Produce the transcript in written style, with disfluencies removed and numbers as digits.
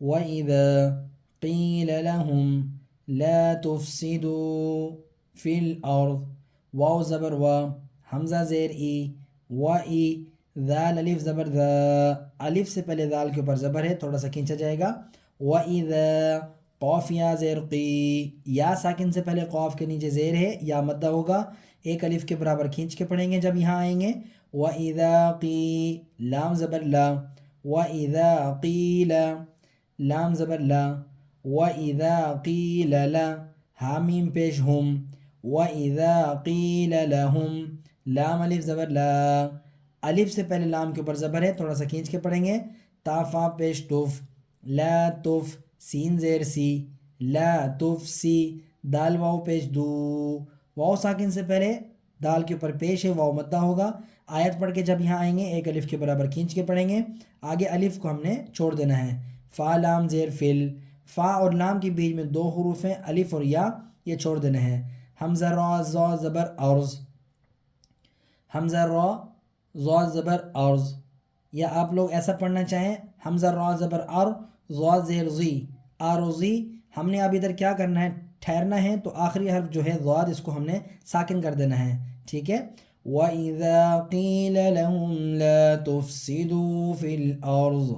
وَإِذَا قِيلَ لَهُمْ لَا تُفْسِدُوا فِي الْأَرْضِ، واو زبر وا، حمزہ زیر ای، و ای، ذال الف زبر ذا، الف سے پہلے ذال کے اوپر زبر ہے، تھوڑا سا کھینچا جائے گا، وَإِذَا، قوف یا زیر قی، یا ساکن سے پہلے قوف کے نیچے زیر ہے، یا مدہ ہوگا، ایک الف کے برابر کھینچ کے پڑھیں گے جب یہاں آئیں گے، وَإِذَا قی، لام زبر لا، وَإِذَا قِیلَ، لام زبر لا، وَإِذَا قِیلَ لا، حامیم پیش ہم، وَإِذَا قِیلَ لَهُمْ، لام الف زبر لا، الف سے پہلے لام کے اوپر زبر ہے، تھوڑا سا کھینچ کے پڑھیں گے، تا فا پیش تف، لا تف، سین زیر سی، لا تف سی، دال واؤ پیش دو، واؤ ساکن سے پہلے دال کے اوپر پیش ہے، واؤ مدہ ہوگا، آیت پڑھ کے جب یہاں آئیں گے ایک الف کے برابر کھینچ کے پڑھیں گے، آگے الف کو ہم نے چھوڑ دینا ہے، فا لام زیر فل، فا اور لام کے بیچ میں دو حروف ہیں الف اور یا، یہ چھوڑ دینا ہے، حمزہ را زا زبر ارز، حمزہ را زا زبر ارز، یا آپ لوگ ایسا پڑھنا چاہیں حمزہ را زبر ار، زا زیر زی، آروزی، ہم نے اب ادھر کیا کرنا ہے، ٹھہرنا ہے، تو آخری حرف جو ہے ضاد، اس کو ہم نے ساکن کر دینا ہے، ٹھیک ہے، وَإِذَا قِيلَ لَهُمْ لَا تُفْسِدُوا فِي الْأَرْضِ،